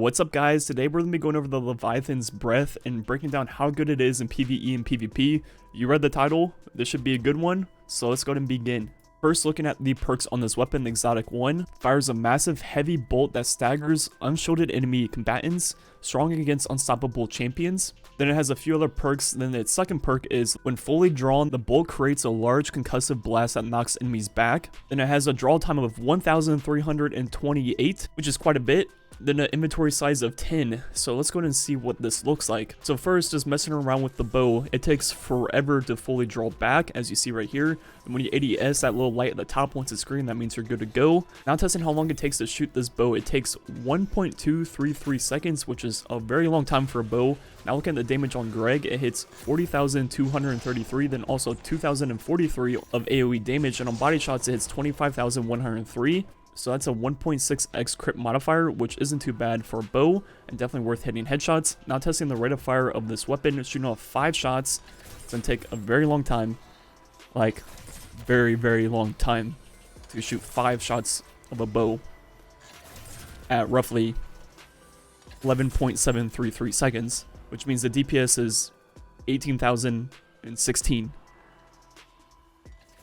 What's up guys, today we're going to be going over the Leviathan's breath and breaking down how good it is in PvE and PvP. You read the title, this should be a good one, so let's go ahead and begin. First, looking at the perks on this weapon, the exotic one fires a massive heavy bolt that staggers unshielded enemy combatants, strong against unstoppable champions. Then it has a few other perks. Then its second perk is when fully drawn, the bolt creates a large concussive blast that knocks enemies back. Then it has a draw time of 1328, which is quite a bit. Then an inventory size of 10. So let's go ahead and see what this looks like. So first, just messing around with the bow, it takes forever to fully draw back, as you see right here. And when you ADS, that little light at the top once it's green, that means you're good to go. Now testing how long it takes to shoot this bow, it takes 1.233 seconds, which is a very long time for a bow. Now looking at the damage on Greg, it hits 40,233, then also 2,043 of AoE damage, and on body shots it hits 25,103. So that's a 1.6x crit modifier, which isn't too bad for a bow, and definitely worth hitting headshots. Now testing the rate of fire of this weapon, shooting off 5 shots. It's going to take a very long time, like very long time, to shoot 5 shots of a bow at roughly 11.733 seconds, which means the DPS is 18,016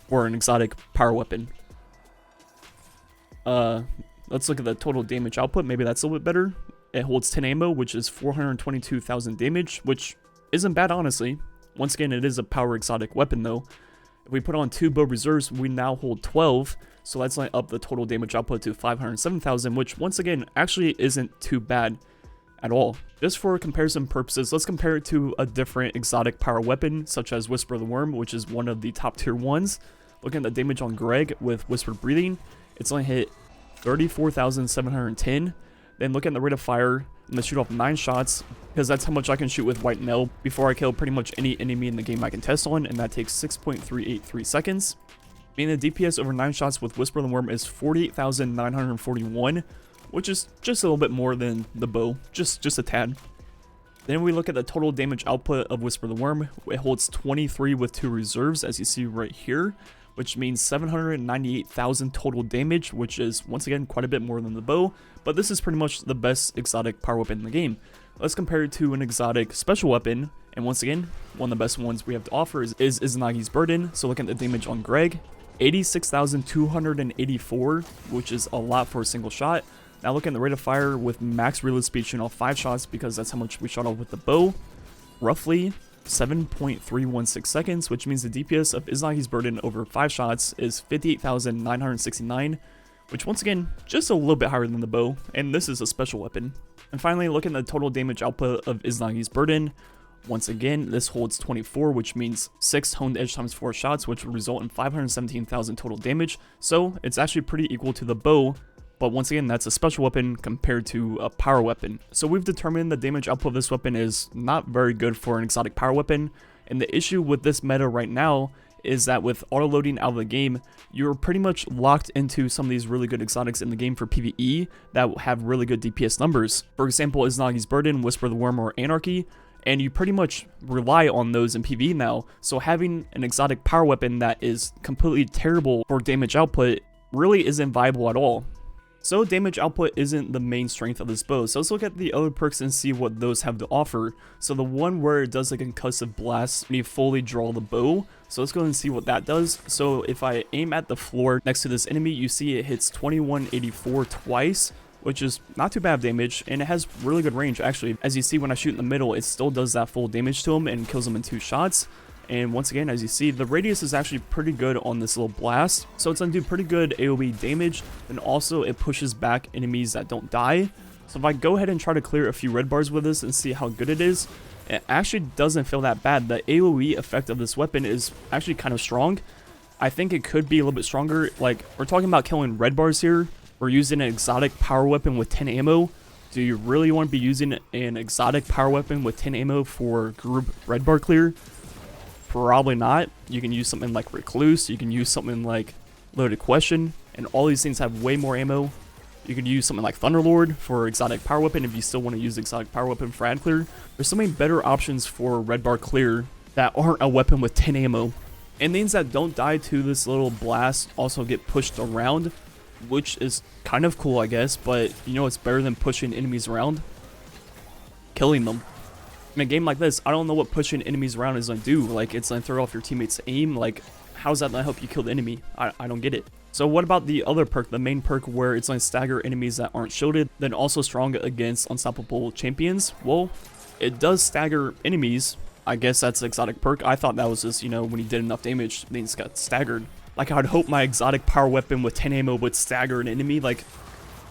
for an exotic power weapon. Let's look at the total damage output. Maybe that's a little bit better. It holds 10 ammo, which is 422,000 damage, which isn't bad, honestly. Once again, it is a power exotic weapon, though. If we put on 2 bow reserves, we now hold 12, so let's line up the total damage output to 507,000, which, once again, actually isn't too bad at all. Just for comparison purposes, let's compare it to a different exotic power weapon, such as Whisper of the Worm, which is one of the top tier ones. Looking at the damage on Greg with Whispered Breathing, it's only hit 34,710. Then look at the rate of fire. I'm gonna shoot off 9 shots because that's how much I can shoot with White Nail before I kill pretty much any enemy in the game I can test on, and that takes 6.383 seconds. Meaning the DPS over 9 shots with Whisper of the Worm is 48,941, which is just a little bit more than the bow, just a tad. Then we look at the total damage output of Whisper of the Worm. It holds 23 with 2 reserves, as you see right here, which means 798,000 total damage, which is, once again, quite a bit more than the bow, but this is pretty much the best exotic power weapon in the game. Let's compare it to an exotic special weapon, and once again, one of the best ones we have to offer is Izanagi's Burden. So look at the damage on Greg, 86,284, which is a lot for a single shot. Now look at the rate of fire with max reload speed, shooting off 5 shots, because that's how much we shot off with the bow, roughly 7.316 seconds, which means the DPS of Izanagi's Burden over 5 shots is 58,969, which, once again, just a little bit higher than the bow, and this is a special weapon. And finally, looking at the total damage output of Izanagi's Burden, once again, this holds 24, which means 6 honed edge times 4 shots, which would result in 517,000 total damage, so it's actually pretty equal to the bow. But once again, that's a special weapon compared to a power weapon. So we've determined the damage output of this weapon is not very good for an exotic power weapon. And the issue with this meta right now is that with auto-loading out of the game, you're pretty much locked into some of these really good exotics in the game for PvE that have really good DPS numbers. For example, Izanagi's Burden, Whisper of the Worm, or Anarchy. And you pretty much rely on those in PvE now. So having an exotic power weapon that is completely terrible for damage output really isn't viable at all. So damage output isn't the main strength of this bow, so let's look at the other perks and see what those have to offer. So the one where it does like a concussive blast when you fully draw the bow, so let's go and see what that does. So if I aim at the floor next to this enemy, you see it hits 2184 twice, which is not too bad damage, and it has really good range actually. As you see, when I shoot in the middle, it still does that full damage to him and kills him in 2 shots. And once again, as you see, the radius is actually pretty good on this little blast. So it's going to do pretty good AoE damage. And also it pushes back enemies that don't die. So if I go ahead and try to clear a few red bars with this and see how good it is, it actually doesn't feel that bad. The AoE effect of this weapon is actually kind of strong. I think it could be a little bit stronger. Like, we're talking about killing red bars here. We're using an exotic power weapon with 10 ammo. Do you really want to be using an exotic power weapon with 10 ammo for group red bar clear? Probably not. You can use something like Recluse, you can use something like Loaded Question, and all these things have way more ammo. You could use something like Thunderlord for exotic power weapon if you still want to use exotic power weapon for ad clear. There's so many better options for red bar clear that aren't a weapon with 10 ammo. And things that don't die to this little blast also get pushed around. which is kind of cool, I guess, but you know it's better than pushing enemies around? Killing them. In a game like this, I don't know what pushing enemies around is going to do. Like, it's going to throw off your teammates' aim. Like, how's that going to help you kill the enemy? I don't get it. So what about the other perk, the main perk where it's going to stagger enemies that aren't shielded, then also strong against unstoppable champions? Well, it does stagger enemies. I guess that's the exotic perk. I thought that was just, you know, when he did enough damage, things got staggered. Like, I'd hope my exotic power weapon with 10 ammo would stagger an enemy. Like,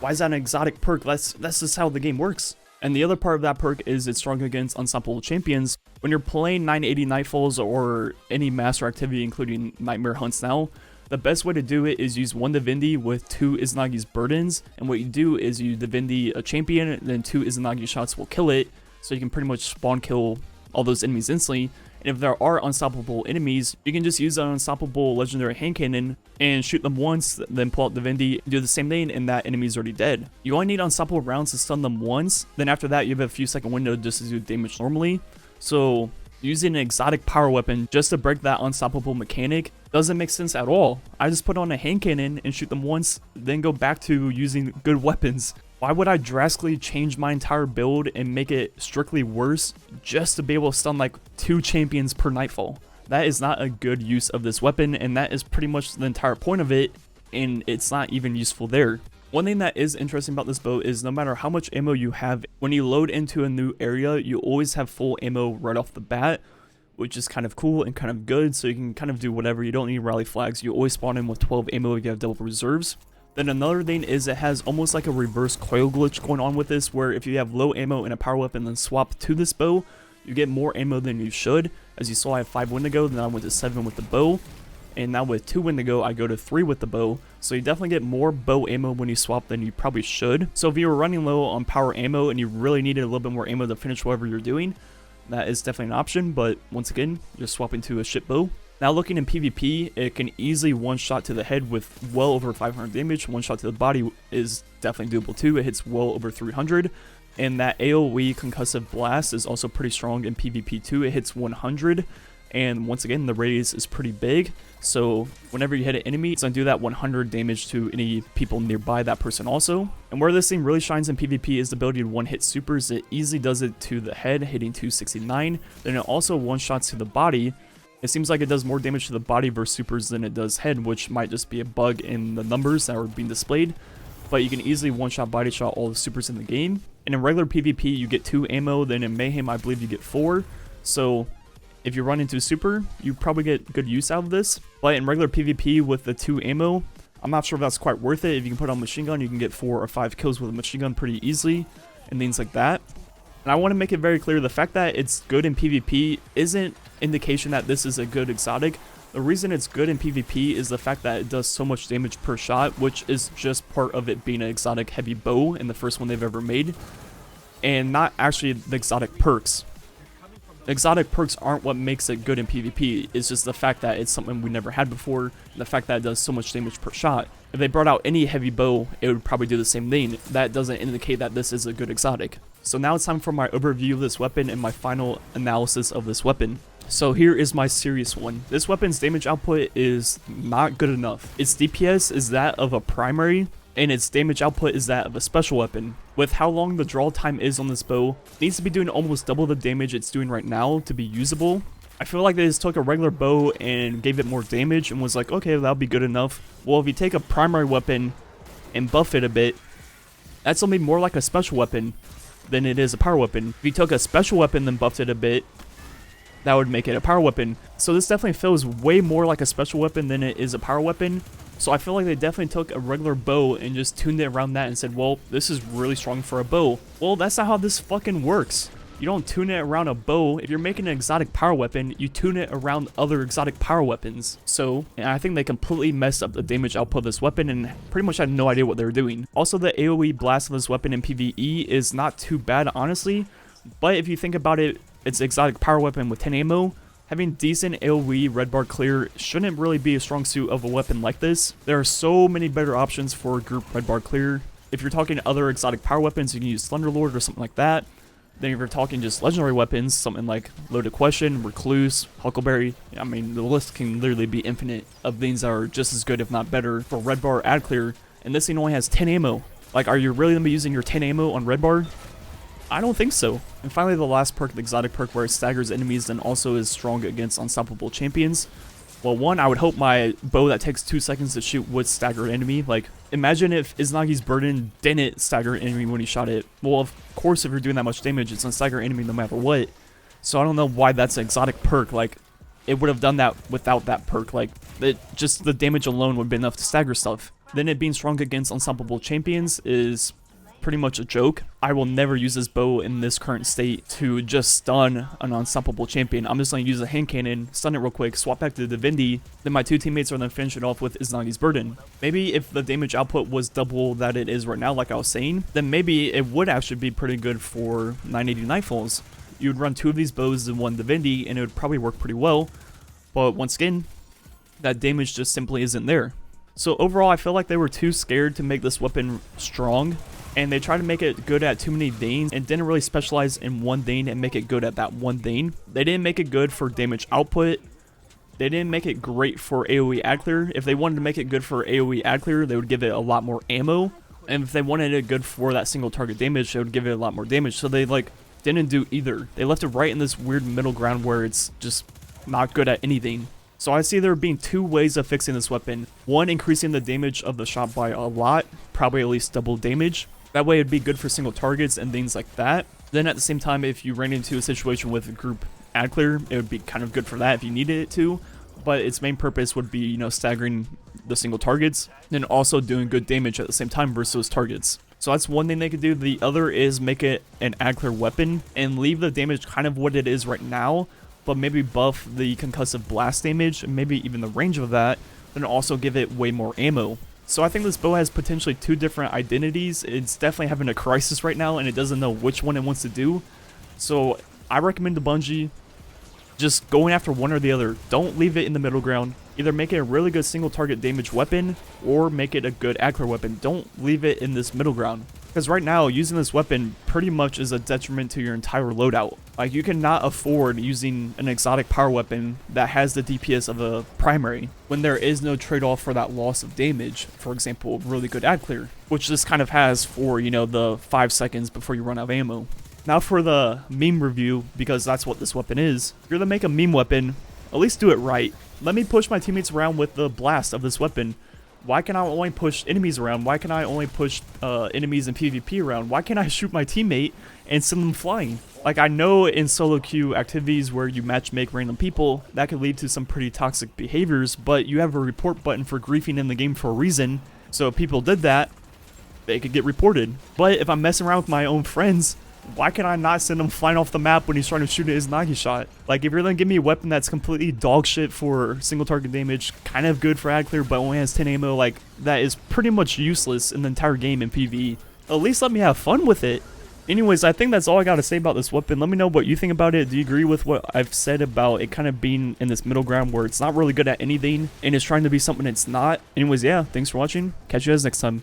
why is that an exotic perk? That's just how the game works. And the other part of that perk is it's strong against unstoppable champions. When you're playing 980 Nightfalls or any master activity, including Nightmare Hunts now, the best way to do it is use 1 Divinity with 2 Izanagi's Burdens. And what you do is you Divinity a champion, and then 2 Izanagi shots will kill it. So you can pretty much spawn kill all those enemies instantly. And if there are unstoppable enemies, you can just use an unstoppable legendary hand cannon and shoot them once, then pull out Divinity, do the same thing, and that enemy's already dead. You only need unstoppable rounds to stun them once, then after that you have a few second window just to do damage normally. So using an exotic power weapon just to break that unstoppable mechanic doesn't make sense at all. I just put on a hand cannon and shoot them once, then go back to using good weapons. Why would I drastically change my entire build and make it strictly worse just to be able to stun like 2 champions per Nightfall? That is not a good use of this weapon, and that is pretty much the entire point of it, and it's not even useful there. One thing that is interesting about this bow is no matter how much ammo you have, when you load into a new area, you always have full ammo right off the bat, which is kind of cool and kind of good, so you can kind of do whatever. You don't need rally flags. You always spawn in with 12 ammo if you have double reserves. Then another thing is it has almost like a reverse coil glitch going on with this, where if you have low ammo in a power weapon then swap to this bow, you get more ammo than you should. As you saw, I have 5 Wendigo, then I went to 7 with the bow, and now with 2 Wendigo, I go to 3 with the bow. So you definitely get more bow ammo when you swap than you probably should. So if you were running low on power ammo and you really needed a little bit more ammo to finish whatever you're doing, that is definitely an option, but once again, just swapping to a shit bow. Now looking in PvP, it can easily one shot to the head with well over 500 damage. One shot to the body is definitely doable too. It hits well over 300. And that AoE concussive blast is also pretty strong in PvP too. It hits 100. And once again, the radius is pretty big. So whenever you hit an enemy, it's going to do that 100 damage to any people nearby that person also. And where this thing really shines in PvP is the ability to one-hit supers. It easily does it to the head, hitting 269. Then it also one-shots to the body. It seems like it does more damage to the body versus supers than it does head, which might just be a bug in the numbers that are being displayed. But you can easily one-shot body shot all the supers in the game. And in regular PvP, you get 2 ammo. Then in Mayhem, I believe you get 4. So if you run into super, you probably get good use out of this. But in regular PvP with the 2 ammo, I'm not sure if that's quite worth it. If you can put on machine gun, you can get 4 or 5 kills with a machine gun pretty easily and things like that. And I want to make it very clear, the fact that it's good in PvP isn't indication that this is a good exotic. The reason it's good in PvP is the fact that it does so much damage per shot, which is just part of it being an exotic heavy bow in the first one they've ever made, and not actually the exotic perks. The exotic perks aren't what makes it good in PvP. It's just the fact that it's something we never had before, and the fact that it does so much damage per shot. If they brought out any heavy bow, it would probably do the same thing. That doesn't indicate that this is a good exotic. So now it's time for my overview of this weapon and my final analysis of this weapon. So here is my serious one. This weapon's damage output is not good enough. Its DPS is that of a primary, and its damage output is that of a special weapon. With how long the draw time is on this bow, it needs to be doing almost double the damage it's doing right now to be usable. I feel like they just took a regular bow and gave it more damage and was like, okay, that'll be good enough. Well, if you take a primary weapon and buff it a bit, that's only more like a special weapon than it is a power weapon. If you took a special weapon and buffed it a bit, that would make it a power weapon. So this definitely feels way more like a special weapon than it is a power weapon. So I feel like they definitely took a regular bow and just tuned it around that and said, well, this is really strong for a bow. Well, that's not how this fucking works. You don't tune it around a bow. If you're making an exotic power weapon, you tune it around other exotic power weapons. So, and I think they completely messed up the damage output of this weapon and pretty much had no idea what they were doing. Also, the AoE blast of this weapon in PvE is not too bad, honestly. But if you think about it, it's an exotic power weapon with 10 ammo. Having decent AoE red bar clear shouldn't really be a strong suit of a weapon like this. There are so many better options for group red bar clear. If you're talking other exotic power weapons, you can use Thunderlord or something like that. Then if you're talking just legendary weapons, something like Loaded Question, Recluse, Huckleberry, I mean, the list can literally be infinite of things that are just as good, if not better, for red bar ad clear and this thing only has 10 ammo. Like, are you really going to be using your 10 ammo on red bar? I don't think so. And finally, the last perk, the exotic perk, where it staggers enemies and also is strong against unstoppable champions. Well, one, I would hope my bow that takes 2 seconds to shoot would stagger an enemy. Like, imagine if Izanagi's Burden didn't stagger an enemy when he shot it. Well, of course, if you're doing that much damage, it's gonna stagger an enemy no matter what. So I don't know why that's an exotic perk. Like, it would have done that without that perk. Like, just the damage alone would be enough to stagger stuff. Then it being strong against unstoppable champions is pretty much a joke. I will never use this bow in this current state to just stun an unstoppable champion. I'm just going to use a hand cannon, stun it real quick, swap back to the Divinity, then my 2 teammates are going to finish it off with Izanagi's Burden. Maybe if the damage output was double that it is right now, like I was saying, then maybe it would actually be pretty good for 980 Nightfalls. You would run 2 of these bows in 1 Divinity and it would probably work pretty well, but once again, that damage just simply isn't there. So overall, I feel like they were too scared to make this weapon strong, and they tried to make it good at too many Danes and didn't really specialize in one Dane and make it good at that one Dane. They didn't make it good for damage output. They didn't make it great for AoE ad clear. If they wanted to make it good for AoE ad clear, they would give it a lot more ammo. And if they wanted it good for that single target damage, they would give it a lot more damage. So they like didn't do either. They left it right in this weird middle ground where it's just not good at anything. So I see there being 2 ways of fixing this weapon. One, increasing the damage of the shot by a lot, probably at least double damage. That way it'd be good for single targets and things like that. Then at the same time, if you ran into a situation with a group ad clear, it would be kind of good for that if you needed it to. But its main purpose would be, you know, staggering the single targets and also doing good damage at the same time versus those targets. So that's one thing they could do. The other is make it an ad clear weapon and leave the damage kind of what it is right now, but maybe buff the concussive blast damage and maybe even the range of that, then also give it way more ammo. So I think this bow has potentially 2 different identities. It's definitely having a crisis right now and it doesn't know which one it wants to do. So I recommend to Bungie just going after one or the other. Don't leave it in the middle ground. Either make it a really good single target damage weapon or make it a good ad clear weapon. Don't leave it in this middle ground. Because right now, using this weapon pretty much is a detriment to your entire loadout. Like, you cannot afford using an exotic power weapon that has the DPS of a primary when there is no trade-off for that loss of damage. For example, really good ad clear, which this kind of has for, you know, the 5 seconds before you run out of ammo. Now for the meme review, because that's what this weapon is. If you're gonna make a meme weapon, at least do it right. Let me push my teammates around with the blast of this weapon. Why can I only push enemies around? Why can I only push enemies in PvP around? Why can't I shoot my teammate and send them flying? Like, I know in solo queue activities where you matchmake random people, that could lead to some pretty toxic behaviors, but you have a report button for griefing in the game for a reason. So if people did that, they could get reported. But if I'm messing around with my own friends, why can I not send him flying off the map when he's trying to shoot his Izanagi shot? Like, if you're gonna give me a weapon that's completely dog shit for single target damage, kind of good for ad clear, but only has 10 ammo, like, that is pretty much useless in the entire game in PvE. At least let me have fun with it. Anyways, I think that's all I gotta say about this weapon. Let me know what you think about it. Do you agree with what I've said about it kind of being in this middle ground where it's not really good at anything and it's trying to be something it's not? Anyways, yeah, thanks for watching. Catch you guys next time.